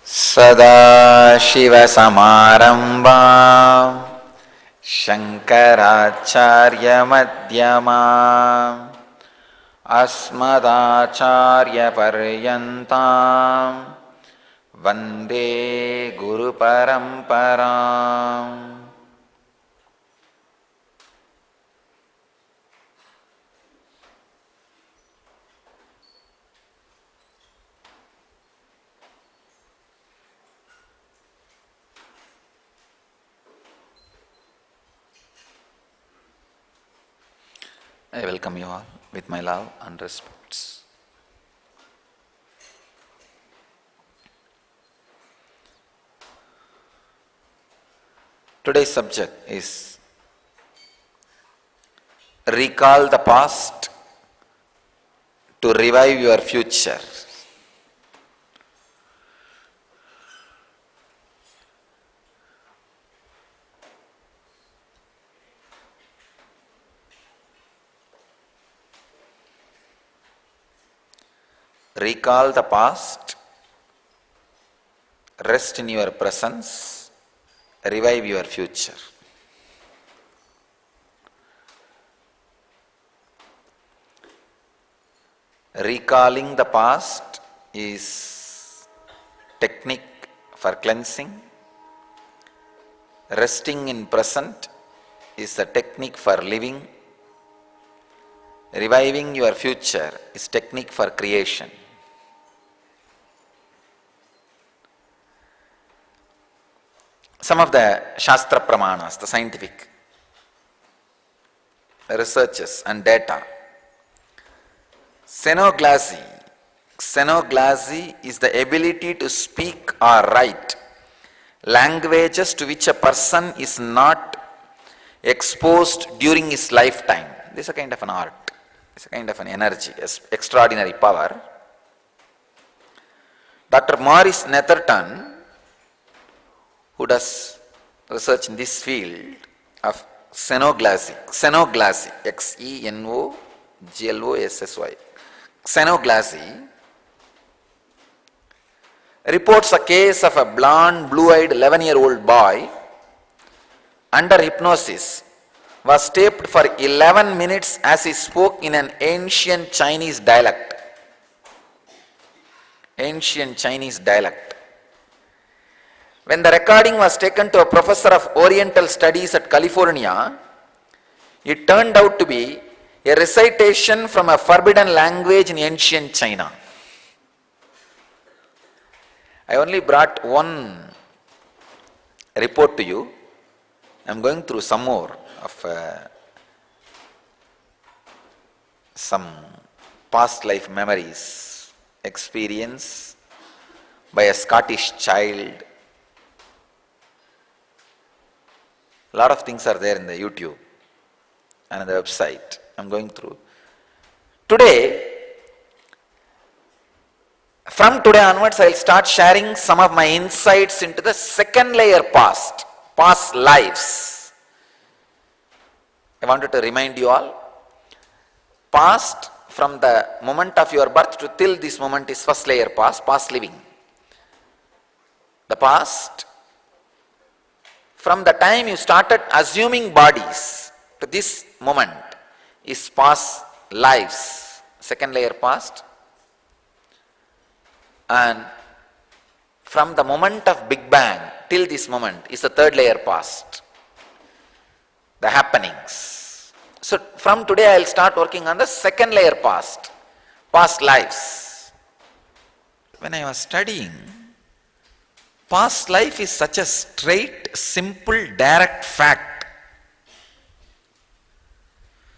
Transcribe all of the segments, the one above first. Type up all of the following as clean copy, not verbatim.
सदाशिवसमारम्भाम् शङ्कराचार्यमध्यमाम् अस्मदाचार्यपर्यन्ताम् वन्दे गुरुपरम्पराम्. I welcome you all with my love and respects. Today's subject is recall the past to revive your future. Recall the past, rest in your presence, revive your future. Recalling the past is technique for cleansing. Resting in present is a technique for living. Reviving your future is technique for creation. Some of the Shastra Pramanas, the scientific researches and data. Xenoglossy is the ability to speak or write languages to which a person is not exposed during his lifetime. This is a kind of an art. It's a kind of an energy, extraordinary power. Dr. Maurice Netherton, who does research in this field of xenoglossy, Xenoglossy, xenoglossy, reports a case of a blonde, blue-eyed 11-year-old boy under hypnosis was taped for 11 minutes as he spoke in an ancient Chinese dialect. When the recording was taken to a professor of Oriental Studies at California, it turned out to be a recitation from a forbidden language in ancient China. I only brought one report to you. I am going through some more of some past life memories, experience by a Scottish child. A lot of things are there in the YouTube and on the website. I'm going through. From today onwards, I'll start sharing some of my insights into the second layer past lives. I wanted to remind you all, past from the moment of your birth to till this moment is first layer past living. The past, from the time you started assuming bodies to this moment, is past lives, second layer past. And from the moment of Big Bang till this moment is the third layer past, the happenings. So from today I will start working on the second layer past lives. When I was studying, past life is such a straight, simple, direct fact.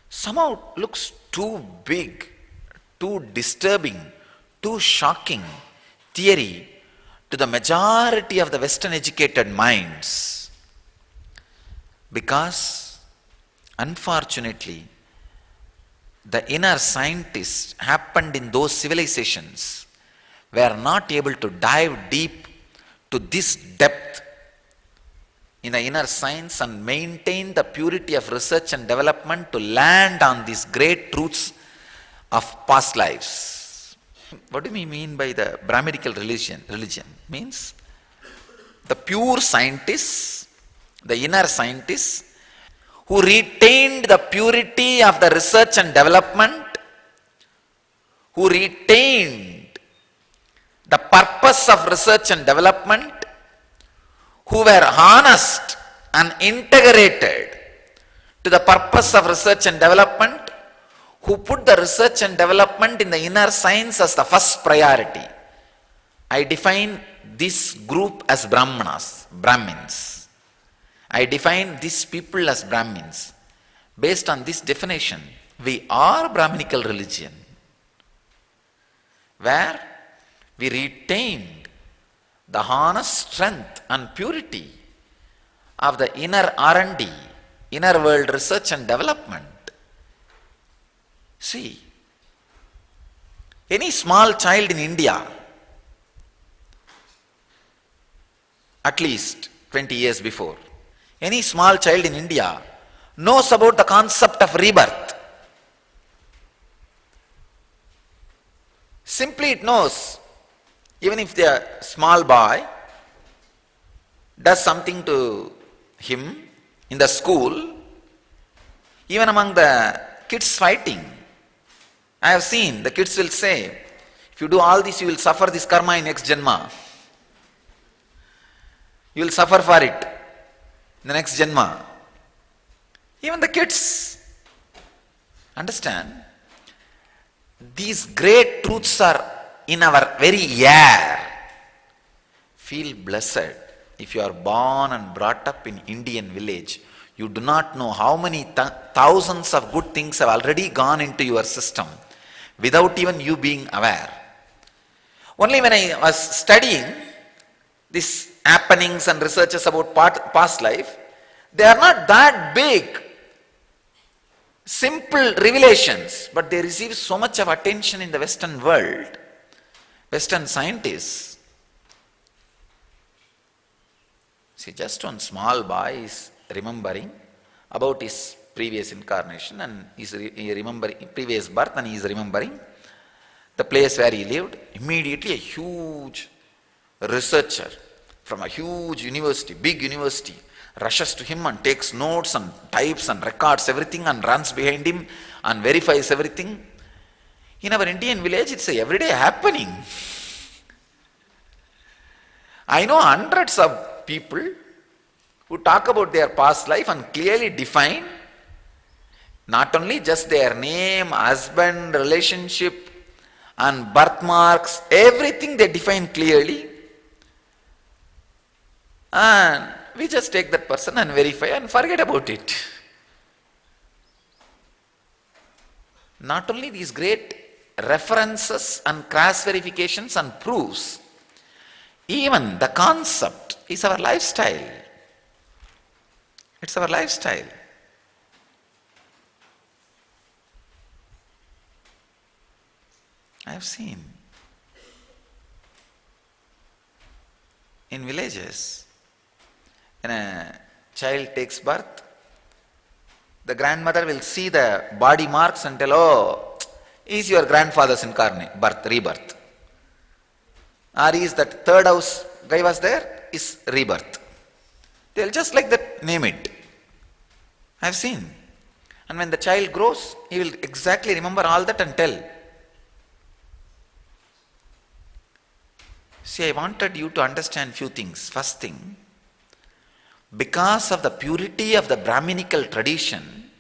Somehow looks too big, too disturbing, too shocking theory to the majority of the Western educated minds. Because unfortunately, the inner scientists happened in those civilizations were not able to dive deep to this depth in the inner science and maintain the purity of research and development to land on these great truths of past lives. What do we mean by the Brahminical religion? Means The pure scientists, the inner scientists, who retained the purity of the research and development, who retained the purpose of research and development, who were honest and integrated to the purpose of research and development, who put the research and development in the inner science as the first priority. I define this group as Brahmins. I define these people as Brahmins. Based on this definition, we are Brahminical religion, where we retained the honest strength and purity of the inner R&D, inner world research and development. See, any small child in India, at least 20 years before, any small child in India knows about the concept of rebirth. Simply it knows, even if the small boy does something to him in the school, even among the kids fighting, I have seen the kids will say, if you do all this, you will suffer this karma in next janma. You will suffer for it in the next janma. Even the kids understand these great truths are in our very air. Feel blessed if you are born and brought up in Indian village. You do not know how many thousands of good things have already gone into your system without even you being aware. Only when I was studying these happenings and researches about past life, they are not that big, simple revelations, but they receive so much of attention in the Western world, Western scientists. See, just one small boy is remembering about his previous incarnation and is remembering previous birth, and he is remembering the place where he lived. Immediately a huge researcher from a huge university, big university, rushes to him and takes notes and types and records everything and runs behind him and verifies everything. In our Indian village, it's a everyday happening. I know hundreds of people who talk about their past life and clearly define not only just their name, husband, relationship and birthmarks, everything they define clearly, and we just take that person and verify and forget about it. Not only these great references and cross verifications and proofs, even the concept is our lifestyle. It's our lifestyle. I have seen in villages, when a child takes birth, the grandmother will see the body marks and tell, oh, is your grandfather's rebirth. Or is that third house guy was there, is rebirth. They'll just like that name it. I have seen. And when the child grows, he will exactly remember all that and tell. See, I wanted you to understand few things. First thing, because of the purity of the Brahminical tradition,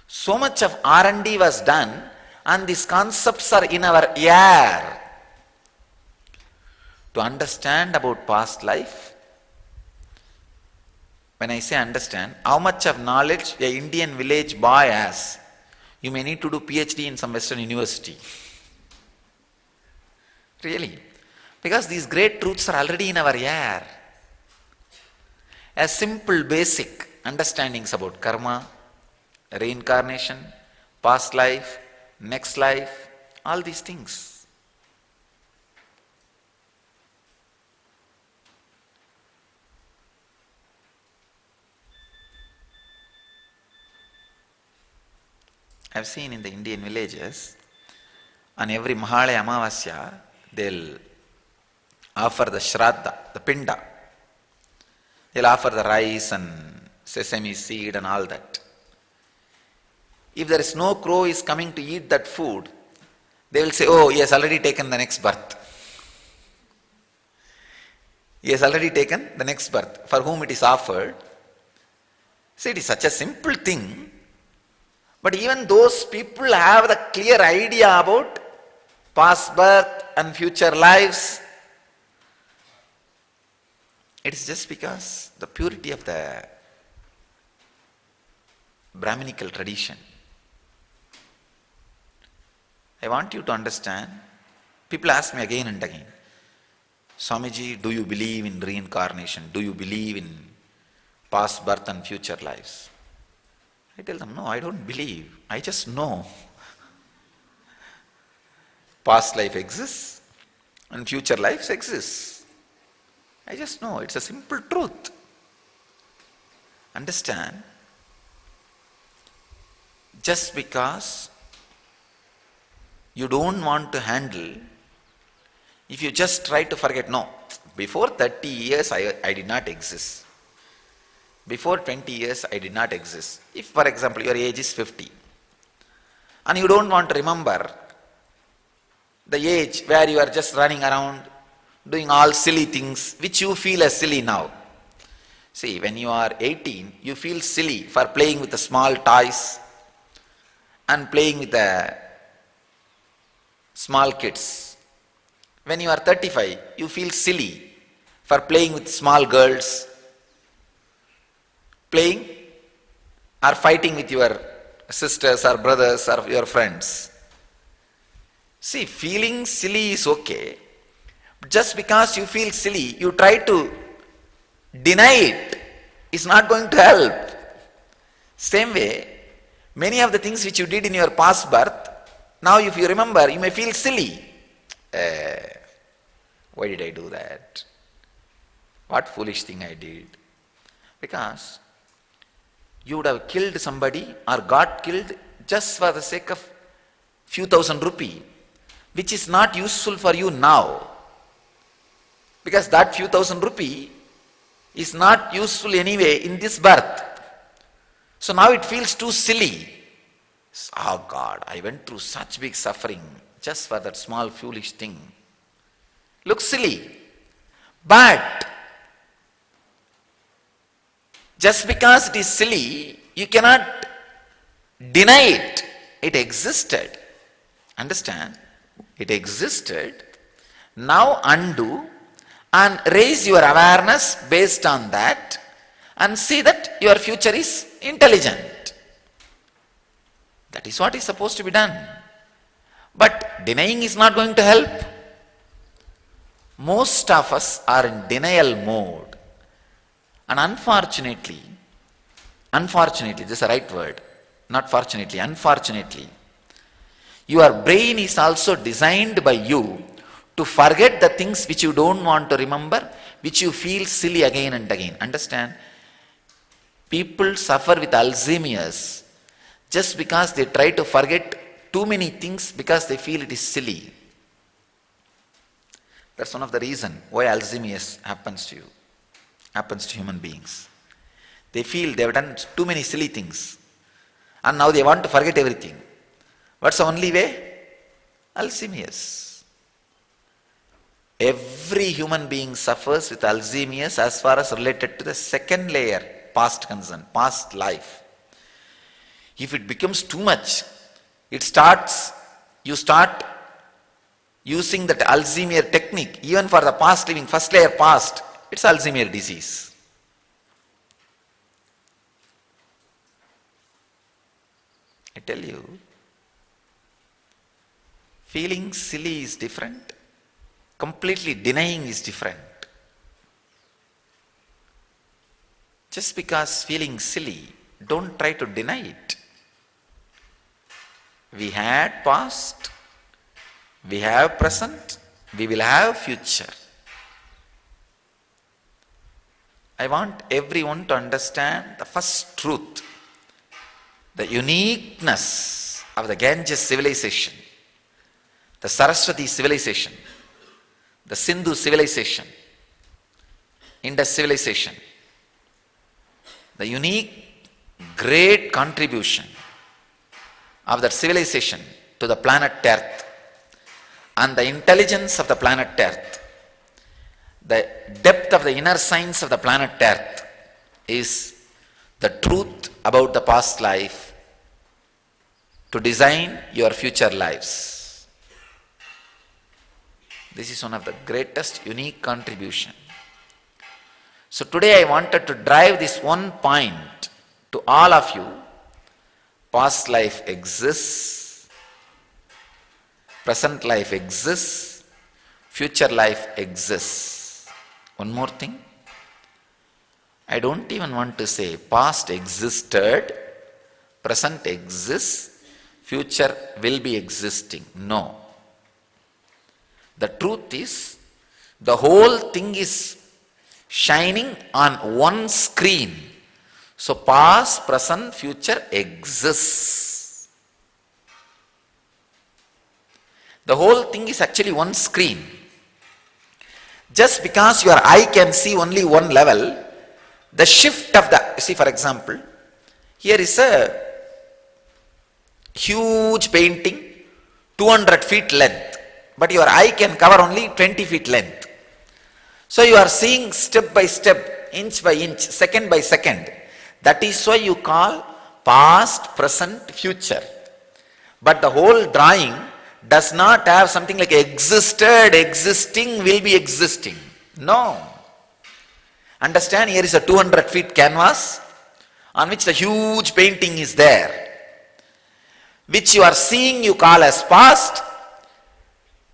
so much of R&D was done and these concepts are in our air. To understand about past life, when I say understand, how much of knowledge a Indian village boy has, you may need to do PhD in some Western university. Really. Because these great truths are already in our air. As simple basic understandings about karma, reincarnation, past life, next life, all these things. I've seen in the Indian villages, on every Mahalaya Amavasya, they'll offer the Shraddha, the Pinda, They'll offer the rice and sesame seed and all that. If there is no crow is coming to eat that food, they will say, oh, he has already taken the next birth. He has already taken the next birth, for whom it is offered. See, it is such a simple thing, but even those people have the clear idea about past birth and future lives. It is just because the purity of the Brahminical tradition. I want you to understand. People ask me again and again, Swamiji, do you believe in reincarnation? Do you believe in past birth and future lives? I tell them, no, I don't believe. I just know. Past life exists and future lives exist. I just know. It's a simple truth. Understand? Just because you don't want to handle, if you just try to forget, no, before 30 years I did not exist. Before 20 years I did not exist. If, for example, your age is 50 and you don't want to remember the age where you are just running around doing all silly things which you feel as silly now. See, when you are 18, you feel silly for playing with the small toys and playing with the small kids. When you are 35, you feel silly for playing with small girls, playing or fighting with your sisters or brothers or your friends. See, feeling silly is okay. Just because you feel silly, you try to deny it, is not going to help. Same way, many of the things which you did in your past birth, now if you remember, you may feel silly. Why did I do that? What foolish thing I did? Because you would have killed somebody or got killed just for the sake of few thousand rupee, which is not useful for you now. Because that few thousand rupee is not useful anyway in this birth. So now it feels too silly. Oh God, I went through such big suffering just for that small foolish thing. Looks silly. But just because it is silly, you cannot deny it. It existed. Understand? It existed. Now undo and raise your awareness based on that and see that your future is intelligent. That is what is supposed to be done. But denying is not going to help. Most of us are in denial mode. And unfortunately, this is the right word, not fortunately, unfortunately, your brain is also designed by you to forget the things which you don't want to remember, which you feel silly again and again. Understand? People suffer with Alzheimer's just because they try to forget too many things because they feel it is silly. That's one of the reasons why Alzheimer's happens to you, happens to human beings. They feel they have done too many silly things and now they want to forget everything. What's the only way? Alzheimer's. Every human being suffers with Alzheimer's as far as related to the second layer, past concern, past life. If it becomes too much, you start using that Alzheimer's technique, even for the past living, first layer past, it's Alzheimer's disease. I tell you, feeling silly is different. Completely denying is different. Just because feeling silly, don't try to deny it. We had past, we have present, we will have future. I want everyone to understand the first truth, the uniqueness of the Ganges civilization, the Saraswati civilization, the Sindhu civilization, Indus civilization, the unique, great contribution of that civilization to the planet Earth and the intelligence of the planet Earth, the depth of the inner science of the planet Earth is the truth about the past life to design your future lives. This is one of the greatest unique contribution. So today I wanted to drive this one point to all of you. Past life exists, present life exists, future life exists. One more thing, I don't even want to say past existed, present exists, future will be existing. No. The truth is, the whole thing is shining on one screen. So past, present, future exists. The whole thing is actually one screen. Just because your eye can see only one level, the shift of the, see for example, here is a huge painting, 200 feet length, but your eye can cover only 20 feet length. So you are seeing step by step, inch by inch, second by second. That is why you call past, present, future. But the whole drawing does not have something like existed, existing, will be existing. No. Understand, here is a 200 feet canvas on which the huge painting is there. Which you are seeing, you call as past,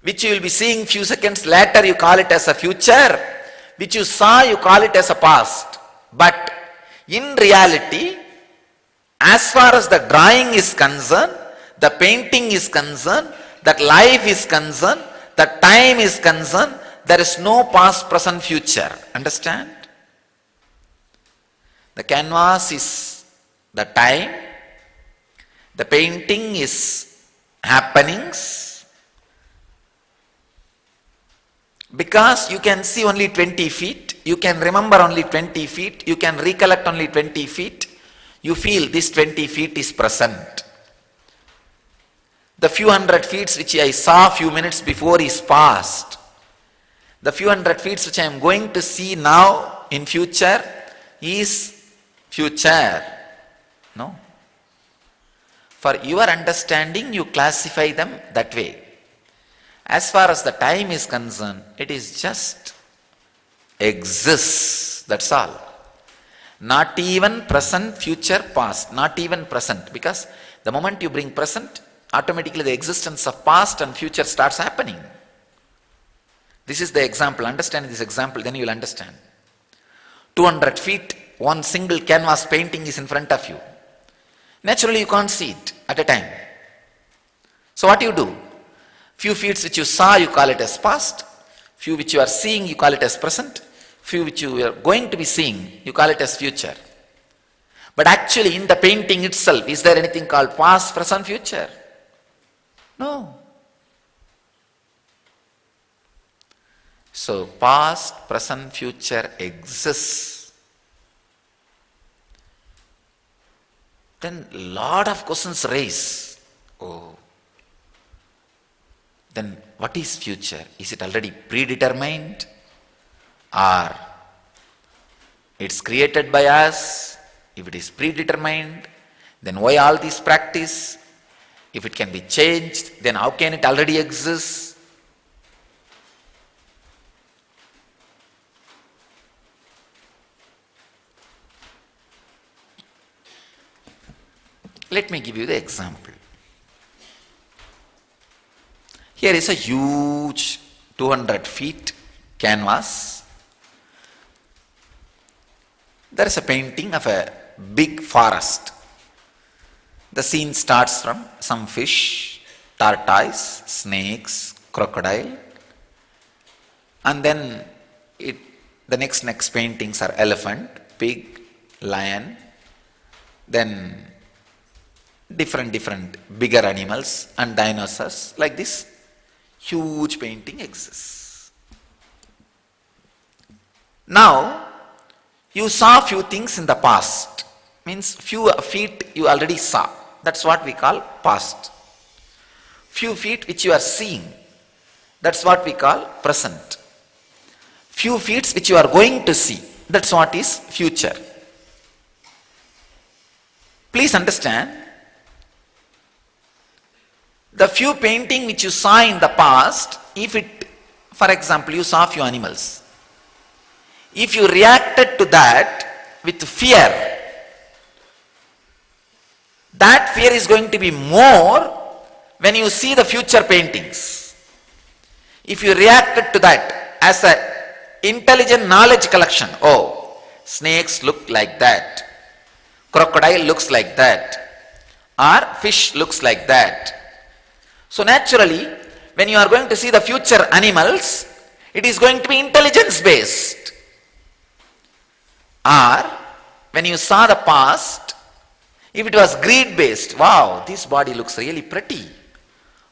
which you will be seeing few seconds later, you call it as a future, which you saw, you call it as a past. But in reality, as far as the drawing is concerned, the painting is concerned, that life is concerned, the time is concerned, there is no past, present, future. Understand? The canvas is the time, the painting is happenings. Because you can see only 20 feet, you can remember only 20 feet, you can recollect only 20 feet, you feel this 20 feet is present. The few hundred feet which I saw few minutes before is past. The few hundred feet which I am going to see now in future is future. No. For your understanding, you classify them that way. As far as the time is concerned, it is just exists, that's all. Not even present, future, past, not even present. Because the moment you bring present, automatically the existence of past and future starts happening. This is the example. Understand this example, then you will understand. 200 feet, one single canvas painting is in front of you. Naturally you can't see it at a time. So what do you do? Few feet which you saw, you call it as past. Few which you are seeing, you call it as present. Few which you are going to be seeing, you call it as future. But actually in the painting itself, is there anything called past, present, future? No. So past, present, future exists. Then lot of questions raise. Oh. Then what is future? Is it already predetermined? Or it's created by us? If it is predetermined, then why all this practice? If it can be changed, then how can it already exist? Let me give you the example. Here is a huge 200 feet canvas. There is a painting of a big forest. The scene starts from some fish, tortoise, snakes, crocodile, and then the next paintings are elephant, pig, lion, then different bigger animals and dinosaurs. Like this huge painting exists. Now You saw few things in the past. Means few feet you already saw. That's what we call past. Few feet which you are seeing. That's what we call present. Few feet which you are going to see. That's what is future. Please understand. The few painting which you saw in the past, if it, for example, you saw few animals. If you reacted to that with fear, that fear is going to be more when you see the future paintings. If you reacted to that as a intelligent knowledge collection, oh, snakes look like that, crocodile looks like that, or fish looks like that. So naturally, when you are going to see the future animals, it is going to be intelligence based. Or when you saw the past, if it was greed based, wow, this body looks really pretty.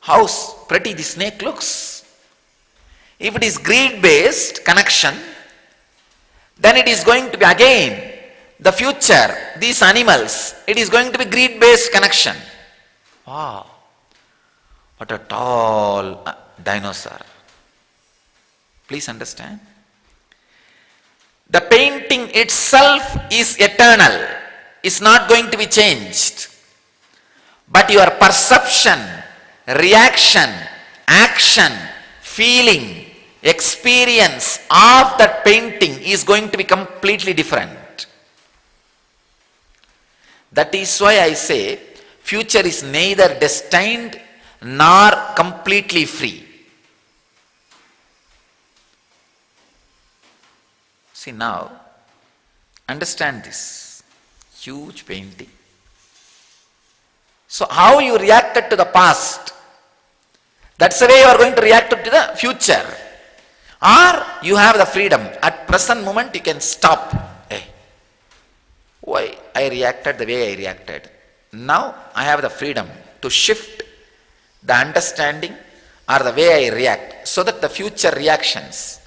How pretty the snake looks. If it is greed based connection, then it is going to be again the future, these animals, it is going to be greed based connection. Wow. What a tall dinosaur. Please understand. The painting itself is eternal, is not going to be changed. But your perception, reaction, action, feeling, experience of that painting is going to be completely different. That is why I say future is neither destined nor completely free. See now, understand this huge painting. So how you reacted to the past, that's the way you are going to react to the future. Or you have the freedom. At present moment you can stop. Hey, why I reacted the way I reacted? Now I have the freedom to shift the understanding or the way I react so that the future reactions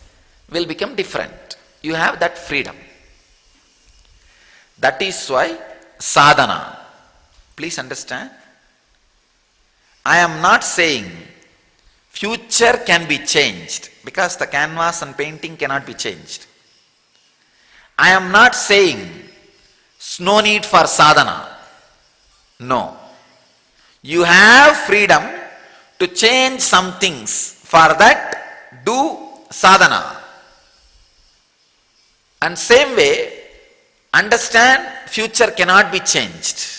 will become different. You have that freedom. That is why sadana. Please understand. I am not saying future can be changed because the canvas and painting cannot be changed. I am not saying no need for sadhana. No. You have freedom to change some things. For that, do sadhana. And same way, understand future cannot be changed.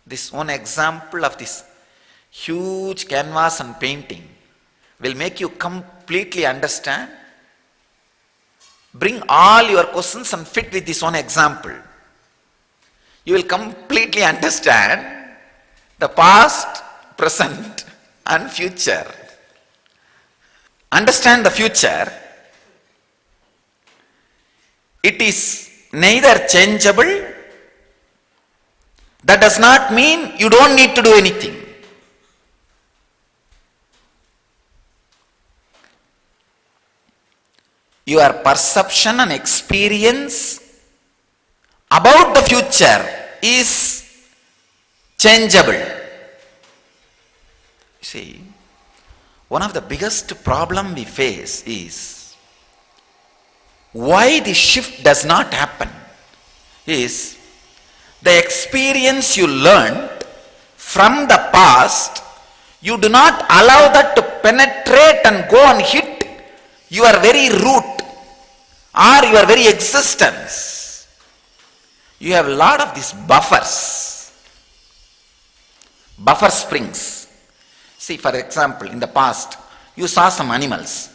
This one example of this huge canvas and painting will make you completely understand. Bring all your questions and fit with this one example. You will completely understand the past, present and future. Understand the future. It is neither changeable. That does not mean you don't need to do anything. Your perception and experience about the future is changeable. See, one of the biggest problem we face is why the shift does not happen is the experience you learned from the past, you do not allow that to penetrate and go and hit your very root or your very existence. You have a lot of these buffers, buffer springs. See, for example, in the past, you saw some animals.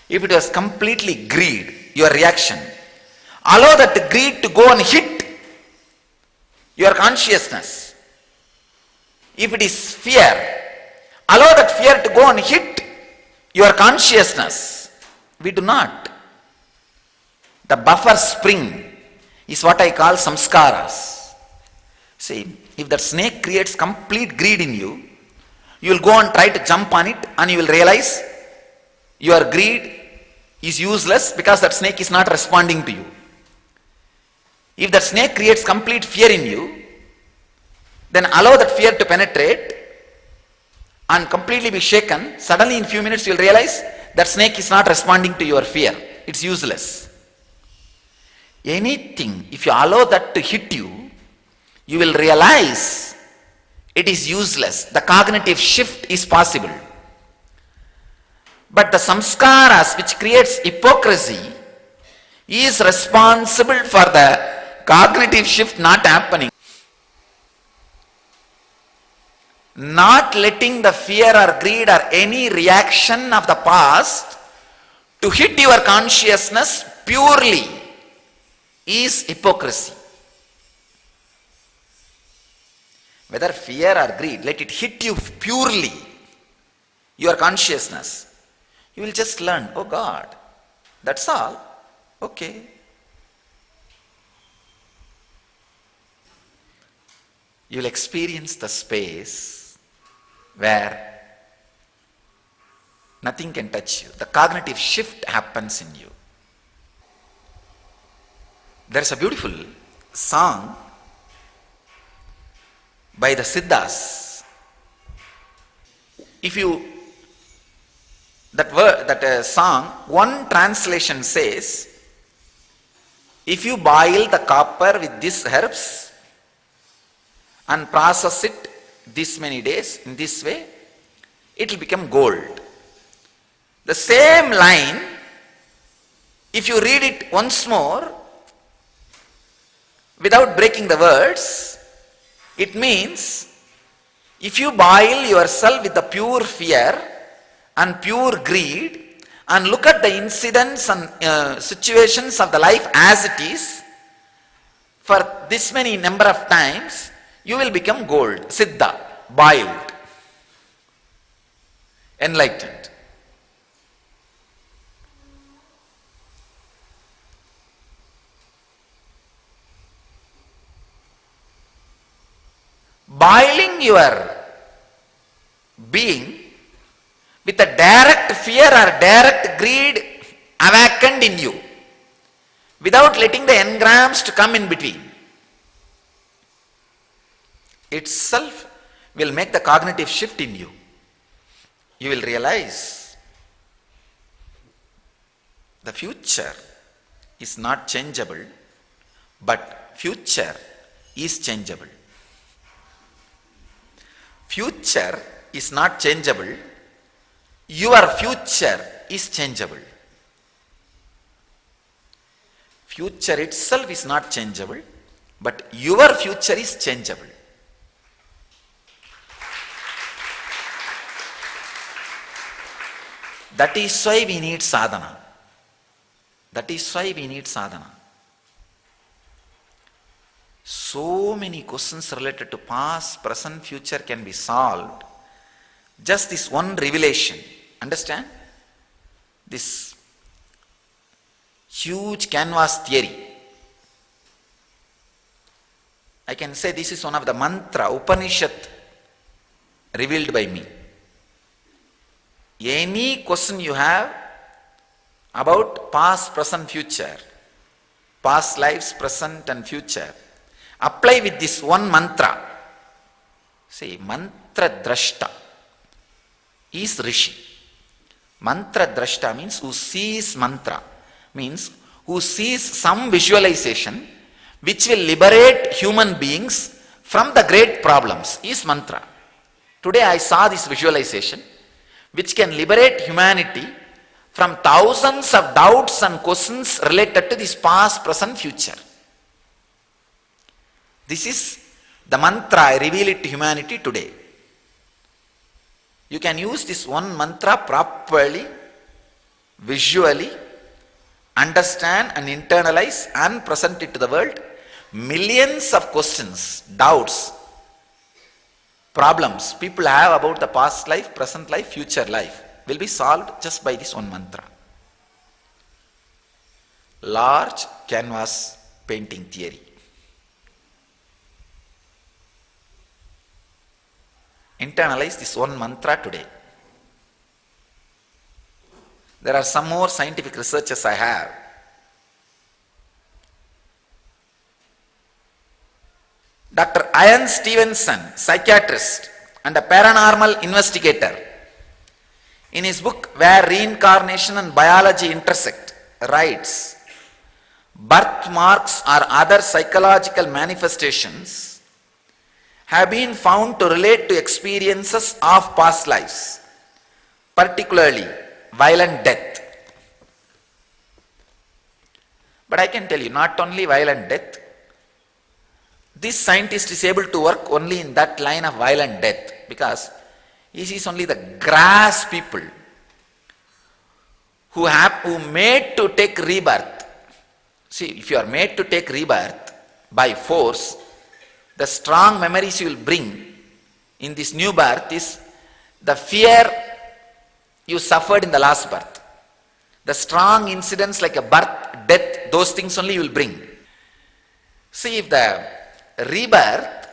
If it was completely greed, your reaction, allow that greed to go and hit your consciousness. If it is fear, allow that fear to go and hit your consciousness. We do not. The buffer spring is what I call samskaras. See, if that snake creates complete greed in you, You will go and try to jump on it, and you will realize your greed is useless because that snake is not responding to you. If that snake creates complete fear in you, then allow that fear to penetrate and completely be shaken. Suddenly in few minutes you will realize that snake is not responding to your fear. It's useless. Anything, if you allow that to hit you, you will realize it is useless. The cognitive shift is possible. But the samskaras which creates hypocrisy is responsible for the cognitive shift not happening. Not letting the fear or greed or any reaction of the past to hit your consciousness purely is hypocrisy. Whether fear or greed, let it hit you purely, your consciousness. You will just learn, oh God, that's all. Okay. You will experience the space where nothing can touch you. The cognitive shift happens in you. There is a beautiful song by the Siddhas. If you, that song, one translation says, if you boil the copper with these herbs and process it this many days in this way, it will become gold. The same line, if you read it once more without breaking the words, it means if you boil yourself with the pure fear and pure greed and look at the incidents and situations of the life as it is for this many number of times, you will become gold, siddha, boiled, enlightened. Boiling your being with a direct fear or direct greed awakened in you, without letting the engrams to come in between, itself will make the cognitive shift in you. You will realize the future is not changeable, but future is changeable. Future is not changeable, your future is changeable. Future itself is not changeable, but your future is changeable. That is why we need sadhana. That is why we need sadhana. So many questions related to past, present, future can be solved. Just this one revelation. Understand? This huge canvas theory. I can say this is one of the mantra, Upanishad revealed by me. Any question you have about past, present, future, past lives, present and future, apply with this one mantra. See, mantra drashta is Rishi. Mantra drashta means who sees mantra, means who sees some visualization which will liberate human beings from the great problems is mantra. Today I saw this visualization which can liberate humanity from thousands of doubts and questions related to this past, present, future. This is the mantra I reveal it to humanity today. You can use this one mantra properly, visually, understand and internalize and present it to the world. Millions of questions, doubts, problems people have about the past life, present life, future life will be solved just by this one mantra. Large canvas painting theory. Internalize this one mantra today. There are some more scientific researches I have. Dr. Ian Stevenson, psychiatrist and a paranormal investigator, in his book Where Reincarnation and Biology Intersect, writes, birthmarks or other psychological manifestations have been found to relate to experiences of past lives, particularly violent death. But I can tell you, not only violent death, this scientist is able to work only in that line of violent death, because he sees only the grass people who made to take rebirth. See, if you are made to take rebirth by force, the strong memories you will bring in this new birth is the fear you suffered in the last birth. The strong incidents like a birth, death, those things only you will bring. See, if the rebirth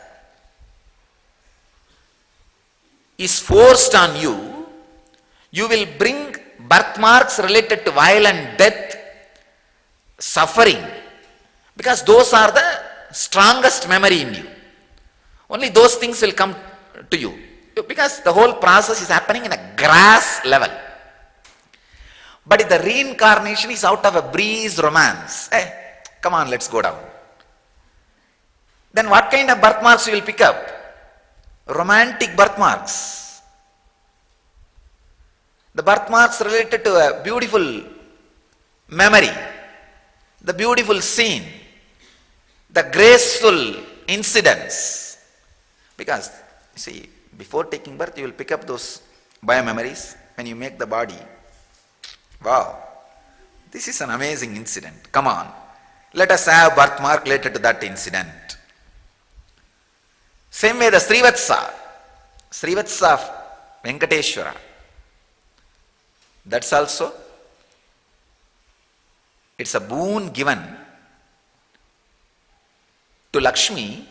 is forced on you, you will bring birthmarks related to violent death, suffering, because those are the strongest memory in you. Only those things will come to you, because the whole process is happening in a grass level. But if the reincarnation is out of a breeze romance, come on, let's go down. Then what kind of birthmarks you will pick up? Romantic birthmarks. The birthmarks related to a beautiful memory, the beautiful scene, the graceful incidents. Because, see, before taking birth, you will pick up those biomemories when you make the body. Wow, this is an amazing incident. Come on, let us have birthmark related to that incident. Same way the Srivatsa of Venkateshwara, that's also, it's a boon given to Lakshmi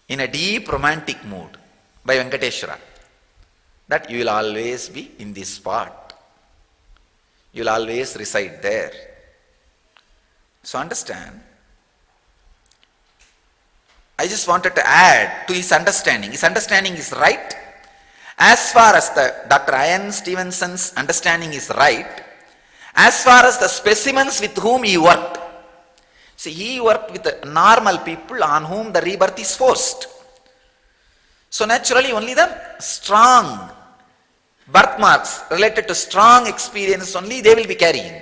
in a deep romantic mood by Venkateshwara, that you will always be in this spot, you will always reside there. So understand, I just wanted to add to his understanding. His understanding is right. As far as the Dr. Ian Stevenson's understanding is right, as far as the specimens with whom he worked, see, he worked with the normal people on whom the rebirth is forced. So naturally only the strong birthmarks related to strong experience only they will be carrying.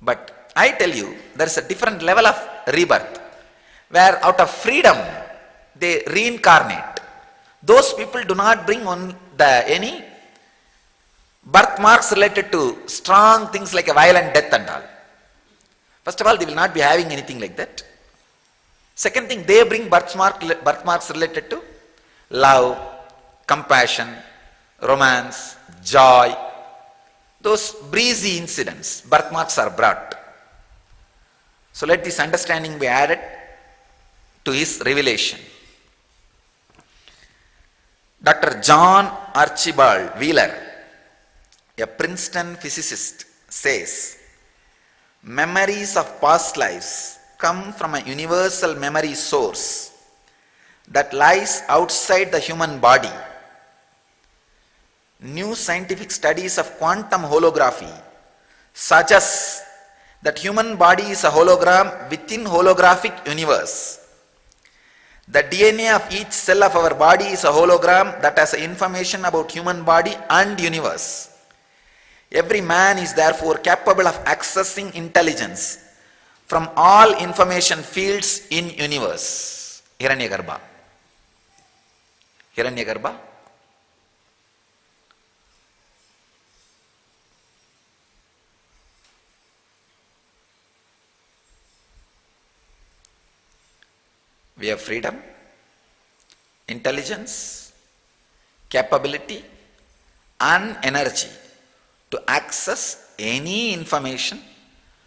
But I tell you, there is a different level of rebirth, where out of freedom they reincarnate. Those people do not bring on any birthmarks related to strong things like a violent death and all. First of all, they will not be having anything like that. Second thing, they bring birthmarks related to love, compassion, romance, joy. Those breezy incidents, birthmarks are brought. So let this understanding be added to his revelation. Dr. John Archibald Wheeler, a Princeton physicist, says, memories of past lives come from a universal memory source that lies outside the human body. New scientific studies of quantum holography suggest that human body is a hologram within holographic universe. The DNA of each cell of our body is a hologram that has information about human body and universe. Every man is therefore capable of accessing intelligence from all information fields in universe. Hiranyagarbha. Hiranyagarbha. We have freedom, intelligence, capability and energy to access any information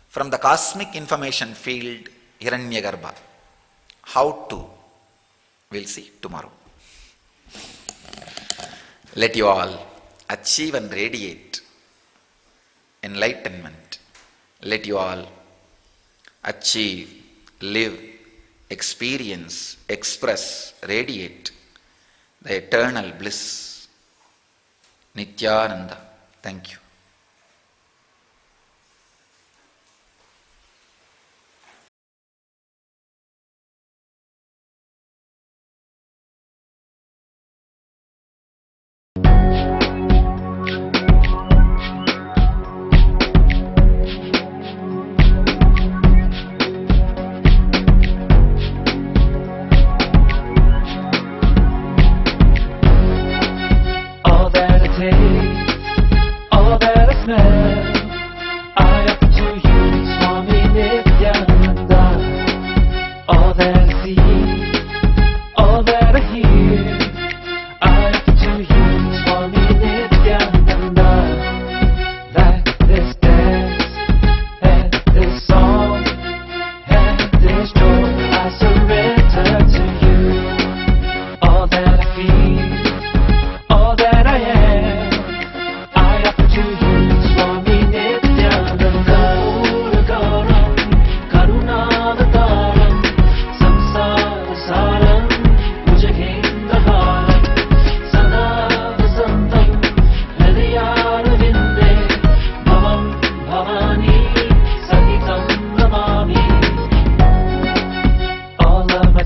from the cosmic information field Hiranyagarbha. How to? We'll see tomorrow. Let you all achieve and radiate enlightenment. Let you all achieve, live, experience, express, radiate the eternal bliss. Nithyananda. Thank you.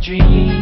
dream.